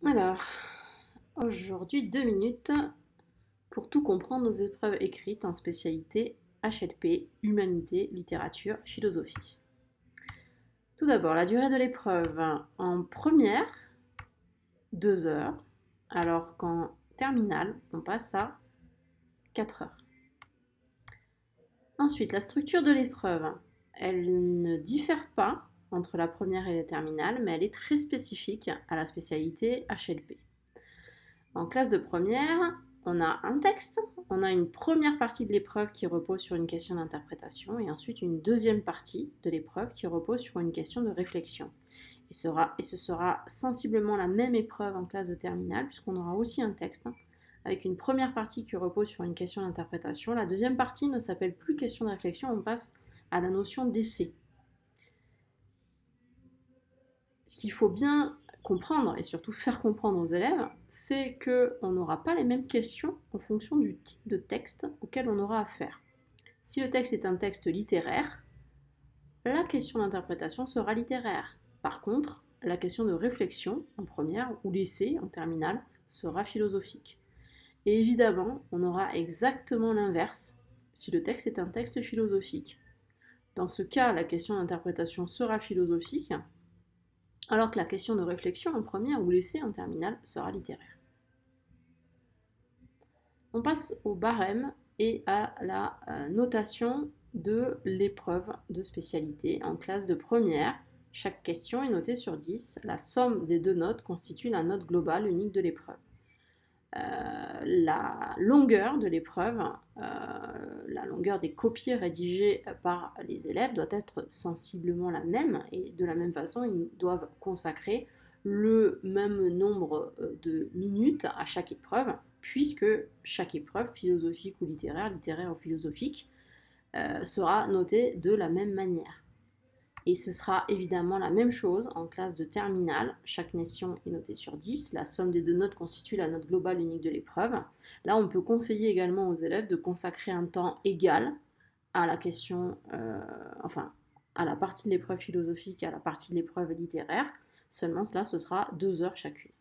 Alors, aujourd'hui, 2 minutes pour tout comprendre aux épreuves écrites en spécialité HLP, humanité, littérature, philosophie. Tout d'abord, la durée de l'épreuve. En première, 2 heures, alors qu'en terminale, on passe à 4 heures. Ensuite, la structure de l'épreuve. Elle ne diffère pas entre la première et la terminale, mais elle est très spécifique à la spécialité HLP. En classe de première, on a un texte, on a une première partie de l'épreuve qui repose sur une question d'interprétation et ensuite une deuxième partie de l'épreuve qui repose sur une question de réflexion. Et ce sera sensiblement la même épreuve en classe de terminale puisqu'on aura aussi un texte avec une première partie qui repose sur une question d'interprétation. La deuxième partie ne s'appelle plus question de réflexion, on passe à la notion d'essai. Ce qu'il faut bien comprendre et surtout faire comprendre aux élèves, c'est qu'on n'aura pas les mêmes questions en fonction du type de texte auquel on aura affaire. Si le texte est un texte littéraire, la question d'interprétation sera littéraire. Par contre, la question de réflexion en première ou l'essai en terminale sera philosophique. Et évidemment, on aura exactement l'inverse si le texte est un texte philosophique. Dans ce cas, la question d'interprétation sera philosophique, alors que la question de réflexion en première ou l'essai en terminale sera littéraire. On passe au barème et à la notation de l'épreuve de spécialité. En classe de première, chaque question est notée sur 10. La somme des deux notes constitue la note globale unique de l'épreuve. La longueur de l'épreuve, la longueur des copies rédigées par les élèves doit être sensiblement la même et de la même façon ils doivent consacrer le même nombre de minutes à chaque épreuve puisque chaque épreuve, philosophique ou littéraire, littéraire ou philosophique, sera notée de la même manière. Et ce sera évidemment la même chose en classe de terminale. Chaque nation est notée sur 10. La somme des deux notes constitue la note globale unique de l'épreuve. Là, on peut conseiller également aux élèves de consacrer un temps égal à la question, à la partie de l'épreuve philosophique et à la partie de l'épreuve littéraire. Seulement, cela, ce sera 2 heures chacune.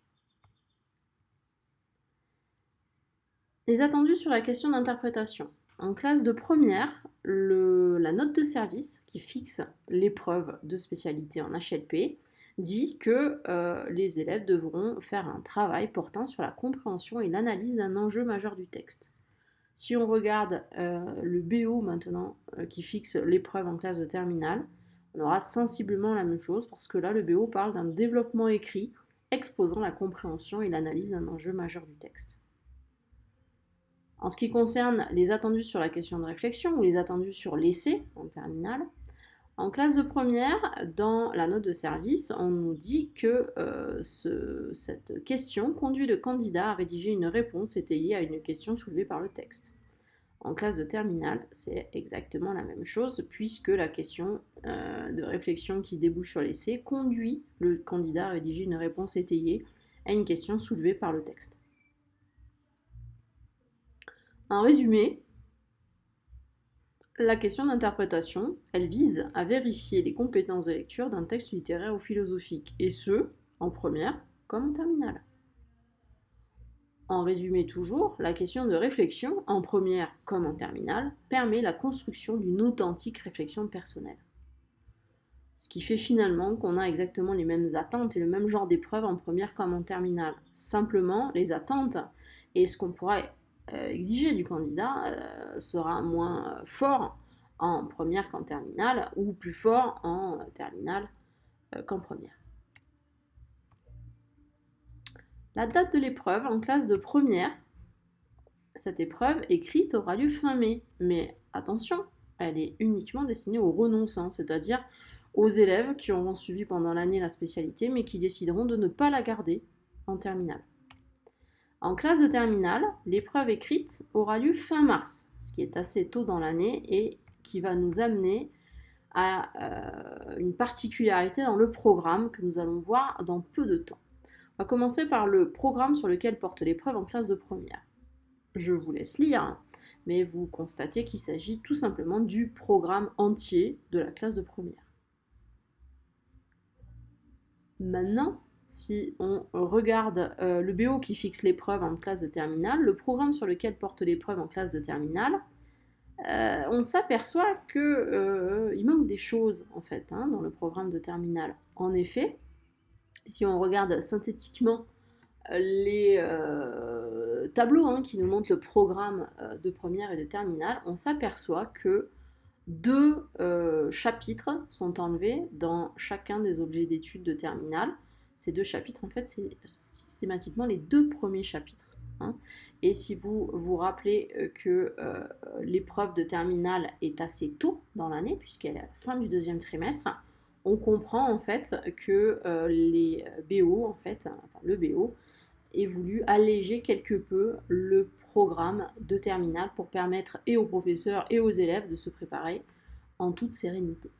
Les attendus sur la question d'interprétation. En classe de première, la note de service qui fixe l'épreuve de spécialité en HLP dit que les élèves devront faire un travail portant sur la compréhension et l'analyse d'un enjeu majeur du texte. Si on regarde le BO maintenant qui fixe l'épreuve en classe de terminale, on aura sensiblement la même chose parce que là, le BO parle d'un développement écrit exposant la compréhension et l'analyse d'un enjeu majeur du texte. En ce qui concerne les attendus sur la question de réflexion ou les attendus sur l'essai en terminale, en classe de première, dans la note de service, on nous dit que cette question conduit le candidat à rédiger une réponse étayée à une question soulevée par le texte. En classe de terminale, c'est exactement la même chose puisque la question de réflexion qui débouche sur l'essai conduit le candidat à rédiger une réponse étayée à une question soulevée par le texte. En résumé, la question d'interprétation, elle vise à vérifier les compétences de lecture d'un texte littéraire ou philosophique, et ce, en première comme en terminale. En résumé toujours, la question de réflexion, en première comme en terminale, permet la construction d'une authentique réflexion personnelle. Ce qui fait finalement qu'on a exactement les mêmes attentes et le même genre d'épreuve en première comme en terminale. Simplement, les attentes et ce qu'on pourrait exiger du candidat sera moins fort en première qu'en terminale ou plus fort en terminale qu'en première. La date de l'épreuve en classe de première, cette épreuve écrite aura lieu fin mai, mais attention, elle est uniquement destinée aux renonçants, c'est-à-dire aux élèves qui auront suivi pendant l'année la spécialité mais qui décideront de ne pas la garder en terminale. En classe de terminale, l'épreuve écrite aura lieu fin mars, ce qui est assez tôt dans l'année et qui va nous amener à une particularité dans le programme que nous allons voir dans peu de temps. On va commencer par le programme sur lequel porte l'épreuve en classe de première. Je vous laisse lire, mais vous constatez qu'il s'agit tout simplement du programme entier de la classe de première. Maintenant, si on regarde le BO qui fixe l'épreuve en classe de terminale, le programme sur lequel porte l'épreuve en classe de terminale, on s'aperçoit qu'il manque des choses en fait hein, dans le programme de terminale. En effet, si on regarde synthétiquement les tableaux hein, qui nous montrent le programme de première et de terminale, on s'aperçoit que deux chapitres sont enlevés dans chacun des objets d'études de terminale. Ces deux chapitres, en fait, c'est systématiquement les deux premiers chapitres. Hein. Et si vous vous rappelez que l'épreuve de terminale est assez tôt dans l'année, puisqu'elle est à la fin du deuxième trimestre, on comprend en fait que les BO, en fait, enfin, le BO, ait voulu alléger quelque peu le programme de terminale pour permettre et aux professeurs et aux élèves de se préparer en toute sérénité.